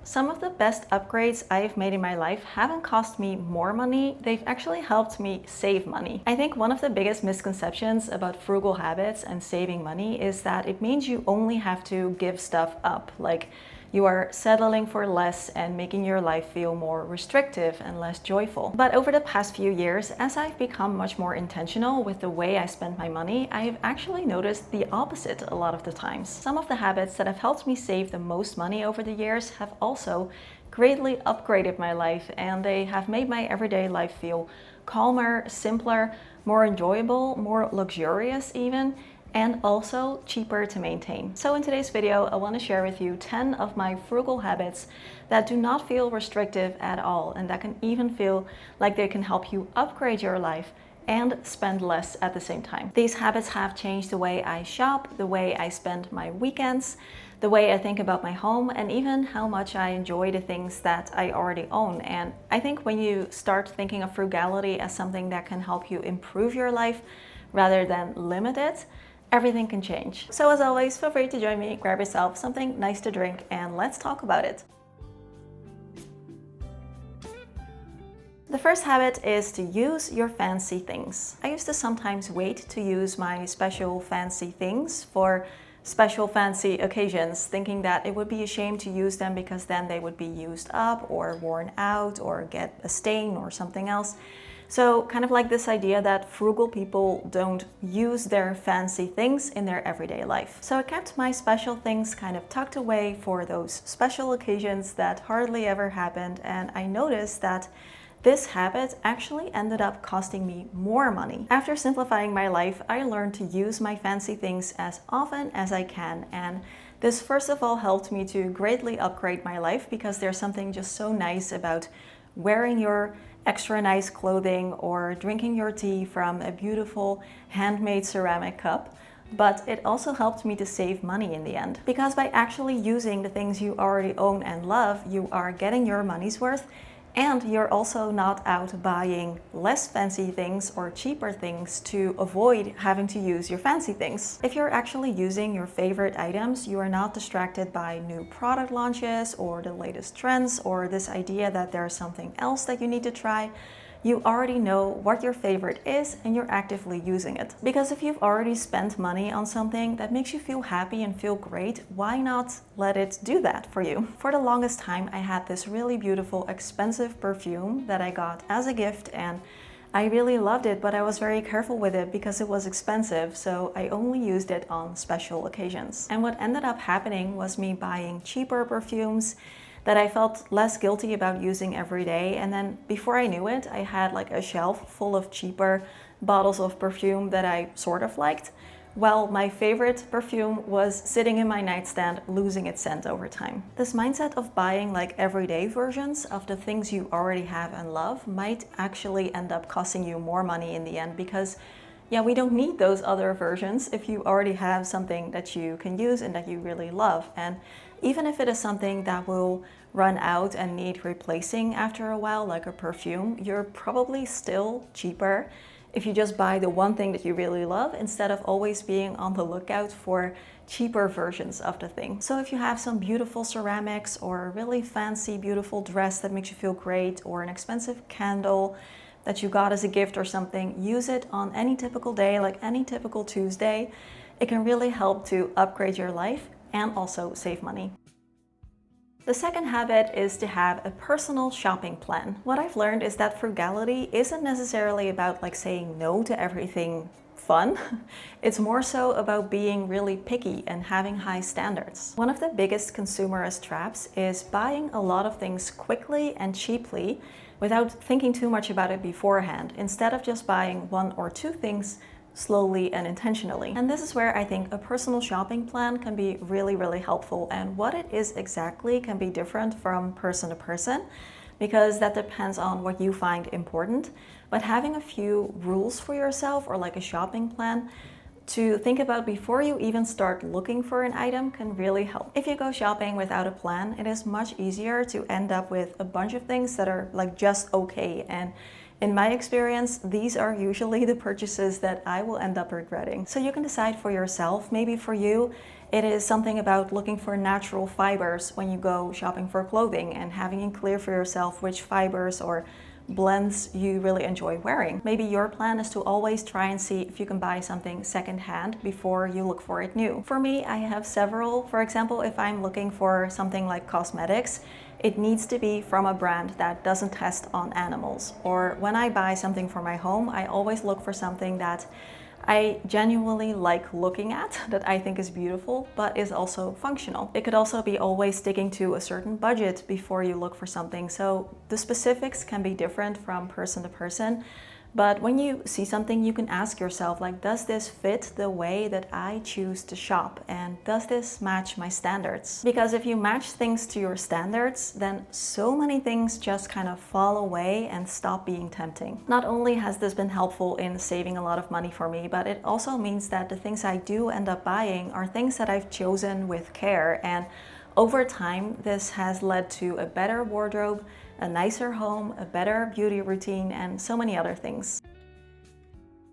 Some of the best upgrades I've made in my life haven't cost me more money, they've actually helped me save money. I think one of the biggest misconceptions about frugal habits and saving money is that it means you only have to give stuff up, like you are settling for less and making your life feel more restrictive and less joyful. But over the past few years, as I've become much more intentional with the way I spend my money, I've actually noticed the opposite a lot of the times. Some of the habits that have helped me save the most money over the years have also greatly upgraded my life, and they have made my everyday life feel calmer, simpler, more enjoyable, more luxurious even, and also cheaper to maintain. So in today's video, I want to share with you 10 of my frugal habits that do not feel restrictive at all, and that can even feel like they can help you upgrade your life and spend less at the same time. These habits have changed the way I shop, the way I spend my weekends, the way I think about my home, and even how much I enjoy the things that I already own. And I think when you start thinking of frugality as something that can help you improve your life rather than limit it, everything can change. So as always, feel free to join me, grab yourself something nice to drink, and let's talk about it. The first habit is to use your fancy things. I used to sometimes wait to use my special fancy things for special fancy occasions, thinking that it would be a shame to use them because then they would be used up or worn out or get a stain or something else. So kind of like this idea that frugal people don't use their fancy things in their everyday life. So I kept my special things kind of tucked away for those special occasions that hardly ever happened, and I noticed that this habit actually ended up costing me more money. After simplifying my life, I learned to use my fancy things as often as I can, and this first of all helped me to greatly upgrade my life because there's something just so nice about wearing your extra nice clothing or drinking your tea from a beautiful handmade ceramic cup. But it also helped me to save money in the end, because by actually using the things you already own and love, you are getting your money's worth, and you're also not out buying less fancy things or cheaper things to avoid having to use your fancy things. If you're actually using your favorite items, you are not distracted by new product launches or the latest trends or this idea that there's something else that you need to try. You already know what your favorite is and you're actively using it. Because if you've already spent money on something that makes you feel happy and feel great, why not let it do that for you? For the longest time, I had this really beautiful, expensive perfume that I got as a gift, and I really loved it, but I was very careful with it because it was expensive, so I only used it on special occasions. And what ended up happening was me buying cheaper perfumes that I felt less guilty about using every day, and then before I knew it, I had like a shelf full of cheaper bottles of perfume that I sort of liked, while my favorite perfume was sitting in my nightstand losing its scent over time. This mindset of buying like everyday versions of the things you already have and love might actually end up costing you more money in the end, because yeah, we don't need those other versions if you already have something that you can use and that you really love. And even if it is something that will run out and need replacing after a while, like a perfume, you're probably still cheaper if you just buy the one thing that you really love instead of always being on the lookout for cheaper versions of the thing. So if you have some beautiful ceramics or a really fancy, beautiful dress that makes you feel great, or an expensive candle that you got as a gift or something, use it on any typical day, like any typical Tuesday. It can really help to upgrade your life and also save money. The second habit is to have a personal shopping plan. What I've learned is that frugality isn't necessarily about like saying no to everything fun. It's more so about being really picky and having high standards. One of the biggest consumerist traps is buying a lot of things quickly and cheaply without thinking too much about it beforehand, instead of just buying one or two things slowly and intentionally. And this is where I think a personal shopping plan can be really, really helpful. And what it is exactly can be different from person to person, because that depends on what you find important. But having a few rules for yourself, or like a shopping plan to think about before you even start looking for an item, can really help. If you go shopping without a plan, it is much easier to end up with a bunch of things that are like just okay. And in my experience, these are usually the purchases that I will end up regretting. So you can decide for yourself. Maybe for you, It is something about looking for natural fibers when you go shopping for clothing and having it clear for yourself which fibers or blends you really enjoy wearing. Maybe your plan is to always try and see if you can buy something secondhand before you look for it new. For me, I have several. For example, if I'm looking for something like cosmetics, it needs to be from a brand that doesn't test on animals. Or when I buy something for my home, I always look for something that I genuinely like looking at, that I think is beautiful, but is also functional. It could also be always sticking to a certain budget before you look for something. So the specifics can be different from person to person. But when you see something, you can ask yourself, like, does this fit the way that I choose to shop? And does this match my standards? Because if you match things to your standards, then so many things just kind of fall away and stop being tempting. Not only has this been helpful in saving a lot of money for me, but it also means that the things I do end up buying are things that I've chosen with care. And over time, this has led to a better wardrobe, a nicer home, a better beauty routine, and so many other things.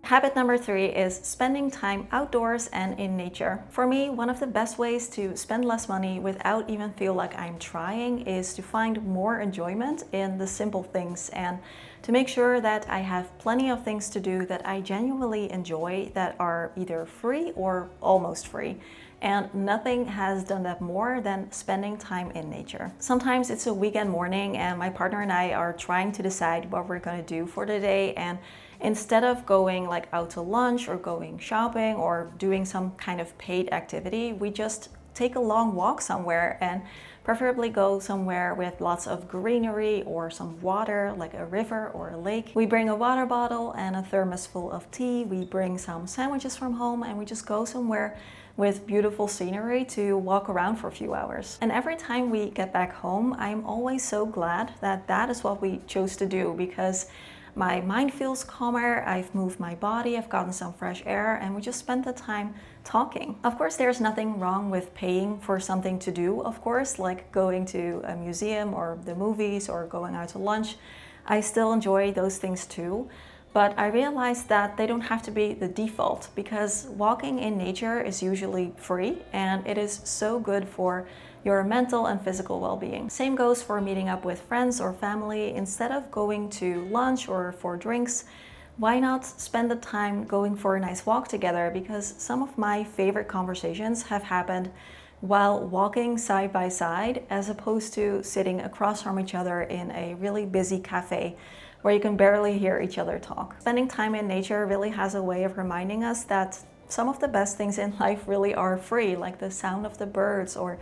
Habit number 3 is spending time outdoors and in nature. For me, one of the best ways to spend less money without even feel like I'm trying is to find more enjoyment in the simple things and to make sure that I have plenty of things to do that I genuinely enjoy that are either free or almost free. And nothing has done that more than spending time in nature. Sometimes it's a weekend morning and my partner and I are trying to decide what we're going to do for the day, and instead of going like out to lunch or going shopping or doing some kind of paid activity, we just take a long walk somewhere, and preferably go somewhere with lots of greenery or some water, like a river or a lake. We bring a water bottle and a thermos full of tea. We bring some sandwiches from home, and we just go somewhere with beautiful scenery to walk around for a few hours. And every time we get back home, I'm always so glad that that is what we chose to do, because my mind feels calmer, I've moved my body, I've gotten some fresh air, and we just spent the time talking. Of course, there's nothing wrong with paying for something to do, of course, like going to a museum or the movies or going out to lunch. I still enjoy those things too. But I realized that they don't have to be the default, because walking in nature is usually free and it is so good for your mental and physical well-being. Same goes for meeting up with friends or family. Instead of going to lunch or for drinks, why not spend the time going for a nice walk together? Because some of my favorite conversations have happened while walking side by side, as opposed to sitting across from each other in a really busy cafe where you can barely hear each other talk. Spending time in nature really has a way of reminding us that some of the best things in life really are free, like the sound of the birds or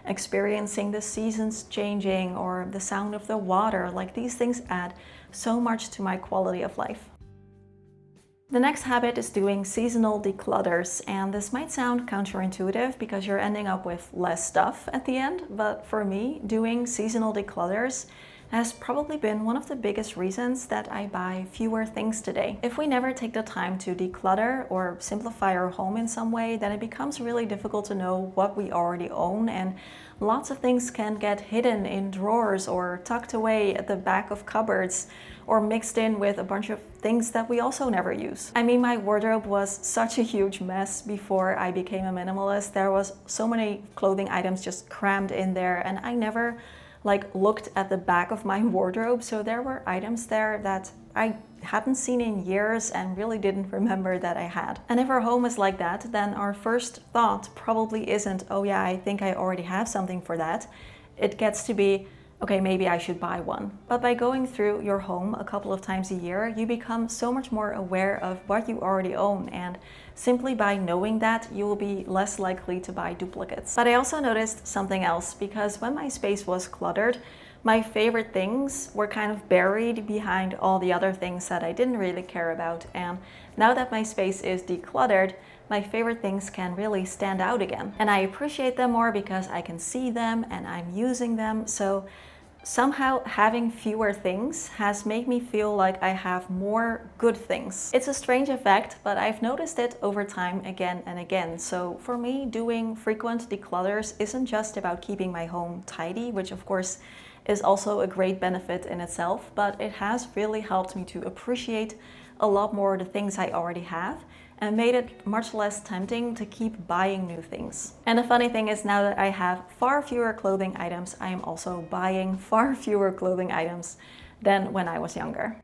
experiencing the seasons changing or the sound of the water. Like, these things add so much to my quality of life. The next habit is doing seasonal declutters, and this might sound counterintuitive because you're ending up with less stuff at the end, but for me, doing seasonal declutters has probably been one of the biggest reasons that I buy fewer things today. If we never take the time to declutter or simplify our home in some way, then it becomes really difficult to know what we already own, and lots of things can get hidden in drawers or tucked away at the back of cupboards or mixed in with a bunch of things that we also never use. I mean, my wardrobe was such a huge mess before I became a minimalist. There was so many clothing items just crammed in there, and I never looked at the back of my wardrobe, so there were items there that I hadn't seen in years and really didn't remember that I had. And if our home is like that, then our first thought probably isn't, oh yeah, I think I already have something for that. It gets to be, okay, maybe I should buy one. But by going through your home a couple of times a year, you become so much more aware of what you already own, and simply by knowing that, you will be less likely to buy duplicates. But I also noticed something else, because when my space was cluttered, my favorite things were kind of buried behind all the other things that I didn't really care about. And now that my space is decluttered, my favorite things can really stand out again. And I appreciate them more because I can see them and I'm using them. So somehow having fewer things has made me feel like I have more good things. It's a strange effect, but I've noticed it over time again and again. So for me, doing frequent declutters isn't just about keeping my home tidy, which of course is also a great benefit in itself, but it has really helped me to appreciate a lot more the things I already have and made it much less tempting to keep buying new things. And the funny thing is, now that I have far fewer clothing items, I am also buying far fewer clothing items than when I was younger.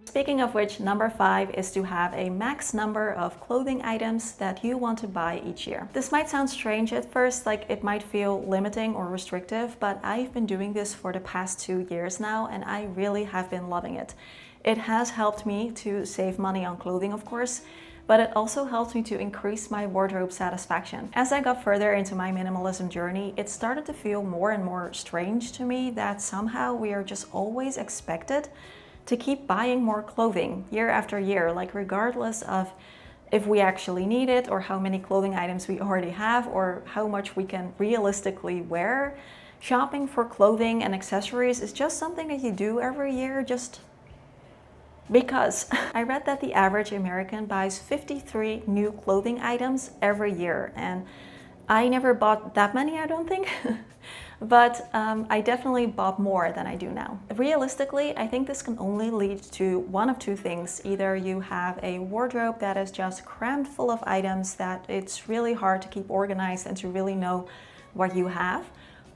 Speaking of which, number 5 is to have a max number of clothing items that you want to buy each year. This might sound strange at first, like it might feel limiting or restrictive, but I've been doing this for the past 2 years now, and I really have been loving it. It has helped me to save money on clothing, of course, but it also helped me to increase my wardrobe satisfaction. As I got further into my minimalism journey, it started to feel more and more strange to me that somehow we are just always expected to keep buying more clothing year after year, like regardless of if we actually need it or how many clothing items we already have or how much we can realistically wear. Shopping for clothing and accessories is just something that you do every year just because. I read that the average American buys 53 new clothing items every year, and I never bought that many, I don't think. But I definitely bought more than I do now. Realistically, I think this can only lead to one of two things. Either you have a wardrobe that is just crammed full of items that it's really hard to keep organized and to really know what you have,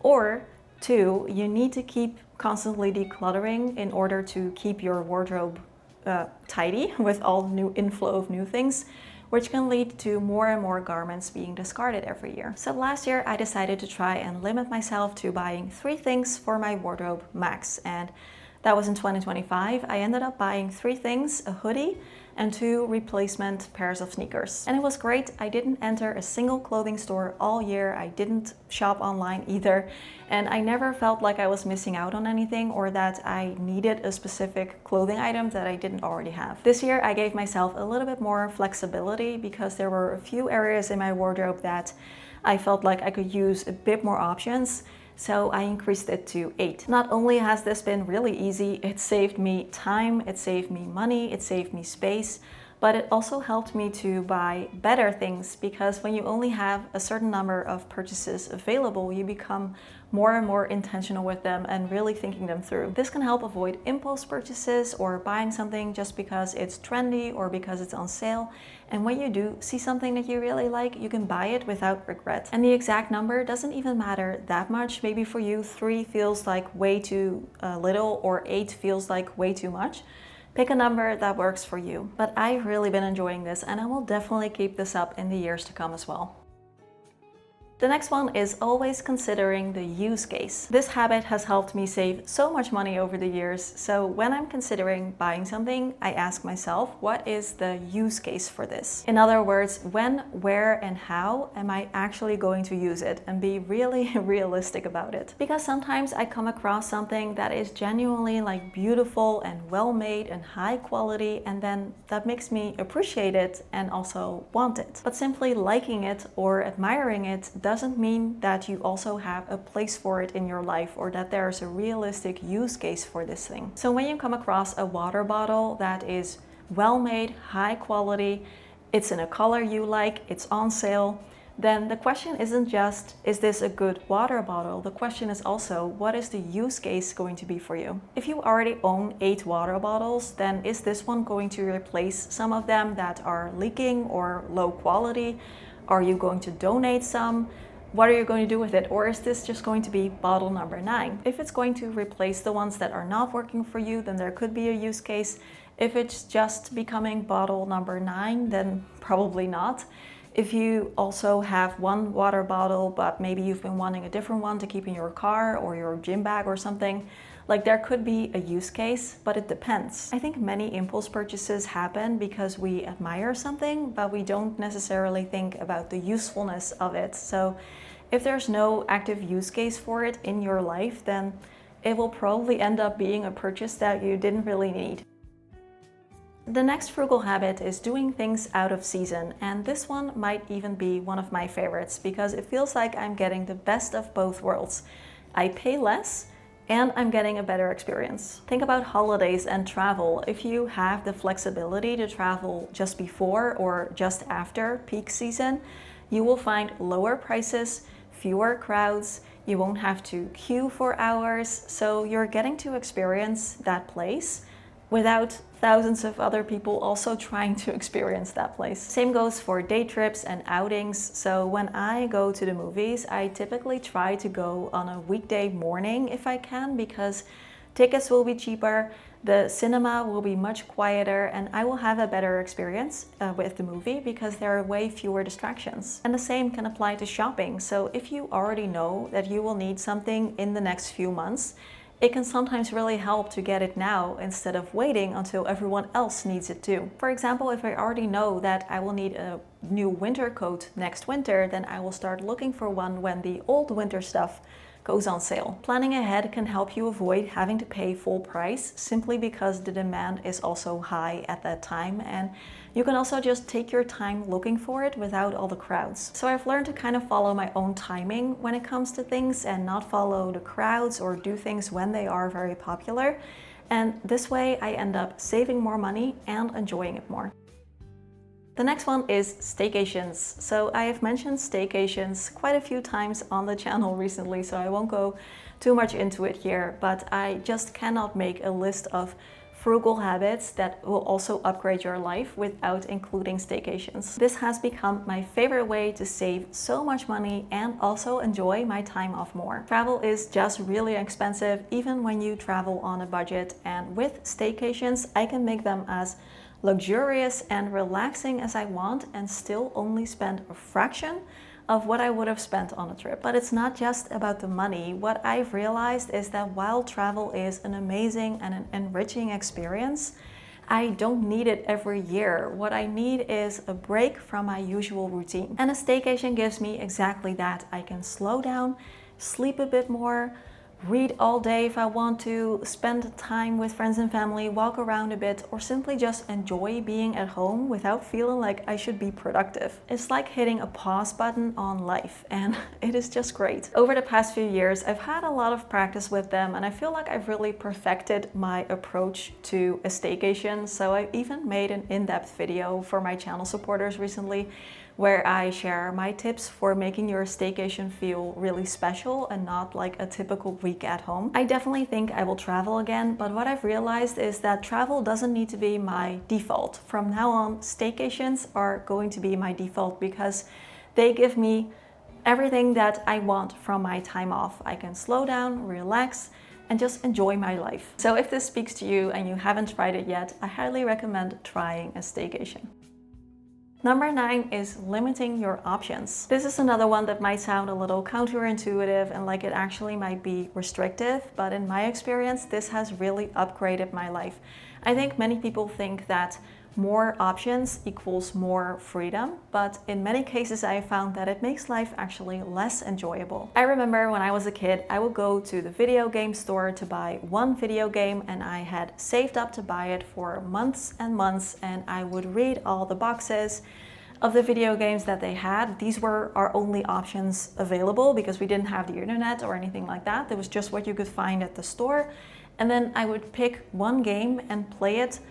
or 2, you need to keep constantly decluttering in order to keep your wardrobe tidy with all new inflow of new things, which can lead to more and more garments being discarded every year. So last year I decided to try and limit myself to buying 3 things for my wardrobe max, and that was in 2025. I ended up buying 3 things: a hoodie and 2 replacement pairs of sneakers. And it was great. I didn't enter a single clothing store all year. I didn't shop online either. And I never felt like I was missing out on anything or that I needed a specific clothing item that I didn't already have. This year I gave myself a little bit more flexibility because there were a few areas in my wardrobe that I felt like I could use a bit more options. So I increased it to 8. Not only has this been really easy, it saved me time, it saved me money, it saved me space, but it also helped me to buy better things, because when you only have a certain number of purchases available, you become more and more intentional with them and really thinking them through. This can help avoid impulse purchases or buying something just because it's trendy or because it's on sale. And when you do see something that you really like, you can buy it without regret. And the exact number doesn't even matter that much. Maybe for you 3 feels like way too little, or 8 feels like way too much. Pick a number that works for you. But I've really been enjoying this, and I will definitely keep this up in the years to come as well. The next one is always considering the use case. This habit has helped me save so much money over the years. So when I'm considering buying something, I ask myself, what is the use case for this? In other words, when, where, and how am I actually going to use it, and be really realistic about it? Because sometimes I come across something that is genuinely like beautiful and well made and high quality, and then that makes me appreciate it and also want it. But simply liking it or admiring it doesn't mean that you also have a place for it in your life, or that there's a realistic use case for this thing. So when you come across a water bottle that is well made, high quality, it's in a color you like, it's on sale, then the question isn't just, is this a good water bottle? The question is also, what is the use case going to be for you? If you already own 8 water bottles, then is this one going to replace some of them that are leaking or low quality? Are you going to donate some? What are you going to do with it? Or is this just going to be bottle number 9? If it's going to replace the ones that are not working for you, then there could be a use case. If it's just becoming bottle number 9, then probably not. If you also have one water bottle, but maybe you've been wanting a different one to keep in your car or your gym bag or something, like there could be a use case, but it depends. I think many impulse purchases happen because we admire something, but we don't necessarily think about the usefulness of it. So if there's no active use case for it in your life, then it will probably end up being a purchase that you didn't really need. The next frugal habit is doing things out of season, and this one might even be one of my favorites because it feels like I'm getting the best of both worlds. I pay less and I'm getting a better experience. Think about holidays and travel. If you have the flexibility to travel just before or just after peak season, you will find lower prices, fewer crowds, you won't have to queue for hours, so you're getting to experience that place without thousands of other people also trying to experience that place. Same goes for day trips and outings. So when I go to the movies, I typically try to go on a weekday morning if I can, because tickets will be cheaper, the cinema will be much quieter, and I will have a better experience with the movie because there are way fewer distractions. And the same can apply to shopping. So if you already know that you will need something in the next few months, it can sometimes really help to get it now instead of waiting until everyone else needs it too. For example, if I already know that I will need a new winter coat next winter, then I will start looking for one when the old winter stuff goes on sale. Planning ahead can help you avoid having to pay full price simply because the demand is also high at that time, and you can also just take your time looking for it without all the crowds. So I've learned to kind of follow my own timing when it comes to things and not follow the crowds or do things when they are very popular. And this way I end up saving more money and enjoying it more. The next one is staycations. So I have mentioned staycations quite a few times on the channel recently, so I won't go too much into it here, but I just cannot make a list of frugal habits that will also upgrade your life without including staycations. This has become my favorite way to save so much money and also enjoy my time off more. Travel is just really expensive even when you travel on a budget, and with staycations I can make them as luxurious and relaxing as I want and still only spend a fraction of what I would have spent on a trip. But it's not just about the money. What I've realized is that while travel is an amazing and an enriching experience, I don't need it every year. What I need is a break from my usual routine. And a staycation gives me exactly that. I can slow down, sleep a bit more, read all day if I want to, spend time with friends and family, walk around a bit, or simply just enjoy being at home without feeling like I should be productive. It's like hitting a pause button on life, and it is just great. Over the past few years, I've had a lot of practice with them, and I feel like I've really perfected my approach to a staycation. So I even made an in-depth video for my channel supporters recently, where I share my tips for making your staycation feel really special and not like a typical week at home. I definitely think I will travel again, but what I've realized is that travel doesn't need to be my default. From now on, staycations are going to be my default because they give me everything that I want from my time off. I can slow down, relax, and just enjoy my life. So if this speaks to you and you haven't tried it yet, I highly recommend trying a staycation. Number 9 is limiting your options. This is another one that might sound a little counterintuitive and like it actually might be restrictive, but in my experience, this has really upgraded my life. I think many people think that more options equals more freedom, but in many cases I found that it makes life actually less enjoyable. I remember when I was a kid, I would go to the video game store to buy one video game, and I had saved up to buy it for months and months, and I would read all the boxes of the video games that they had. These were our only options available because we didn't have the internet or anything like that. It was just what you could find at the store, and then I would pick one game and play it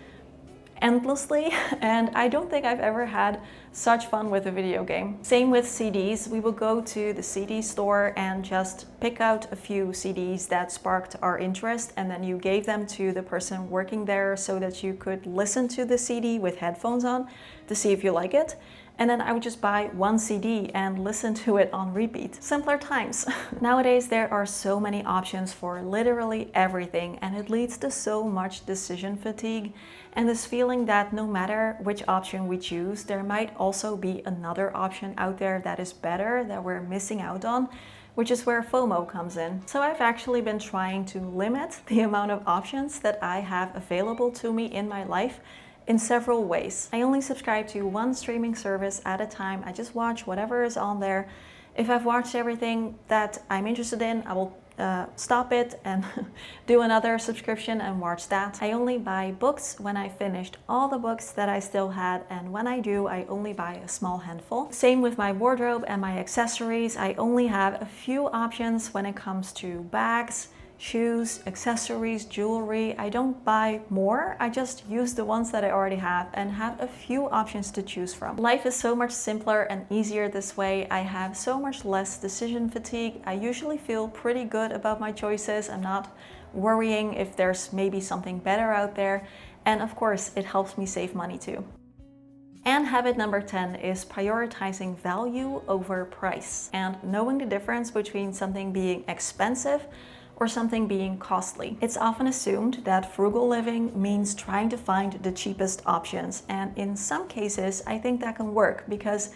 endlessly, and I don't think I've ever had such fun with a video game. Same with CDs. We would go to the CD store and just pick out a few CDs that sparked our interest, and then you gave them to the person working there so that you could listen to the CD with headphones on to see if you like it. And then I would just buy one CD and listen to it on repeat. Simpler times. Nowadays there are so many options for literally everything, and it leads to so much decision fatigue and this feeling that no matter which option we choose, there might also be another option out there that is better that we're missing out on, which is where FOMO comes in. So I've actually been trying to limit the amount of options that I have available to me in my life in several ways. I only subscribe to one streaming service at a time. I just watch whatever is on there. If I've watched everything that I'm interested in, I will stop it and do another subscription and watch that. I only buy books when I finished all the books that I still had, and when I do, I only buy a small handful. Same with my wardrobe and my accessories. I only have a few options when it comes to bags, shoes, accessories, jewelry. I don't buy more. I just use the ones that I already have and have a few options to choose from. Life is so much simpler and easier this way. I have so much less decision fatigue. I usually feel pretty good about my choices. I'm not worrying if there's maybe something better out there. And of course, it helps me save money too. And habit number 10 is prioritizing value over price and knowing the difference between something being expensive or something being costly. It's often assumed that frugal living means trying to find the cheapest options. And in some cases, I think that can work because,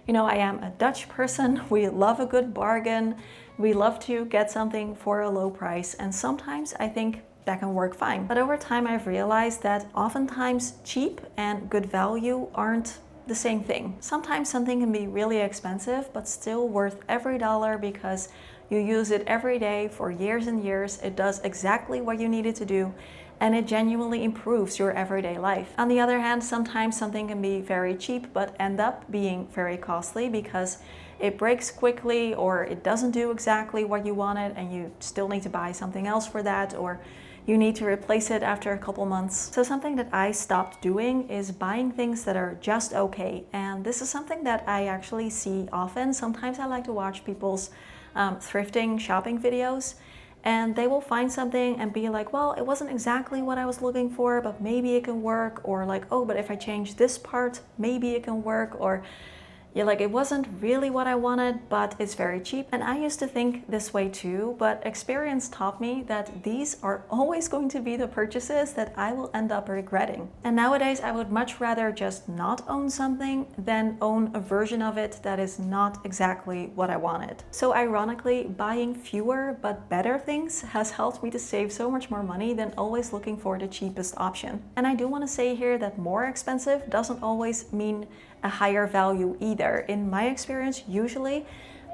you know, I am a Dutch person. We love a good bargain. We love to get something for a low price. And sometimes I think that can work fine. But over time, I've realized that oftentimes cheap and good value aren't the same thing. Sometimes something can be really expensive, but still worth every dollar because you use it every day for years and years. It does exactly what you need it to do, and it genuinely improves your everyday life. On the other hand, sometimes something can be very cheap, but end up being very costly because it breaks quickly or it doesn't do exactly what you wanted and you still need to buy something else for that, or you need to replace it after a couple months. So something that I stopped doing is buying things that are just okay. And this is something that I actually see often. Sometimes I like to watch people's thrifting shopping videos, and they will find something and be like, well, it wasn't exactly what I was looking for, but maybe it can work. Or like, oh, but if I change this part, maybe it can work. Or yeah, like it wasn't really what I wanted, but it's very cheap. And I used to think this way too, but experience taught me that these are always going to be the purchases that I will end up regretting. And nowadays I would much rather just not own something than own a version of it that is not exactly what I wanted. So ironically, buying fewer but better things has helped me to save so much more money than always looking for the cheapest option. And I do want to say here that more expensive doesn't always mean a higher value either. In my experience, usually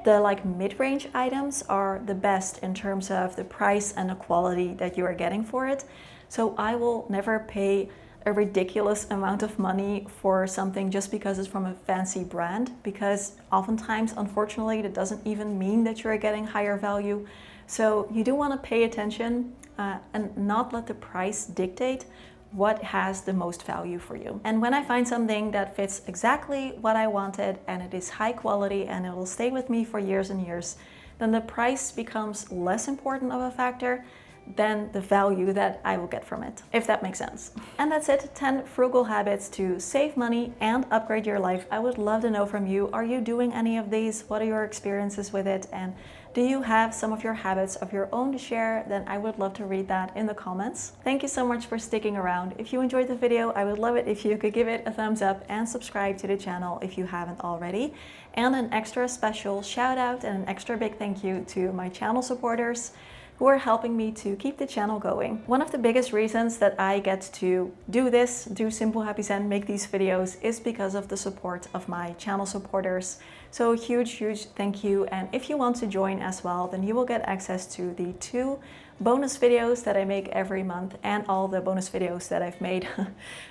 the mid-range items are the best in terms of the price and the quality that you are getting for it. So I will never pay a ridiculous amount of money for something just because it's from a fancy brand, because oftentimes, unfortunately, that doesn't even mean that you're getting higher value. So you do want to pay attention and not let the price dictate what has the most value for you. And when I find something that fits exactly what I wanted and it is high quality and it will stay with me for years and years, then the price becomes less important of a factor than the value that I will get from it, if that makes sense. And that's it, 10 frugal habits to save money and upgrade your life. I would love to know from you, are you doing any of these? What are your experiences with it? And do you have some of your habits of your own to share? Then I would love to read that in the comments. Thank you so much for sticking around. If you enjoyed the video, I would love it if you could give it a thumbs up and subscribe to the channel if you haven't already. And an extra special shout out and an extra big thank you to my channel supporters who are helping me to keep the channel going. One of the biggest reasons that I get to do this, do Simple Happy Zen, make these videos, is because of the support of my channel supporters. So huge thank you. And if you want to join as well, then you will get access to the 2 bonus videos that I make every month and all the bonus videos that I've made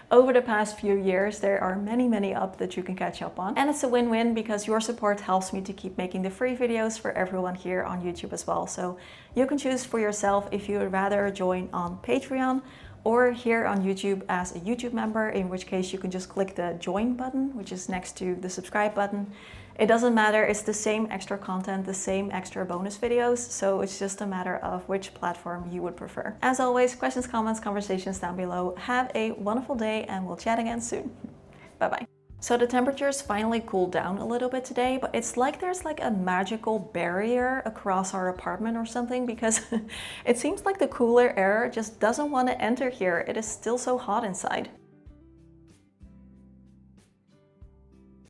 over the past few years. There are many up that you can catch up on. And it's a win-win because your support helps me to keep making the free videos for everyone here on YouTube as well. So you can choose for yourself if you would rather join on Patreon or here on YouTube as a YouTube member, in which case you can just click the join button, which is next to the subscribe button. It doesn't matter, it's the same extra content, the same extra bonus videos, so it's just a matter of which platform you would prefer. As always, questions, comments, conversations down below. Have a wonderful day and we'll chat again soon. Bye-bye. So the temperatures finally cooled down a little bit today, but it's like there's like a magical barrier across our apartment or something, because it seems like the cooler air just doesn't want to enter here. It is still so hot inside.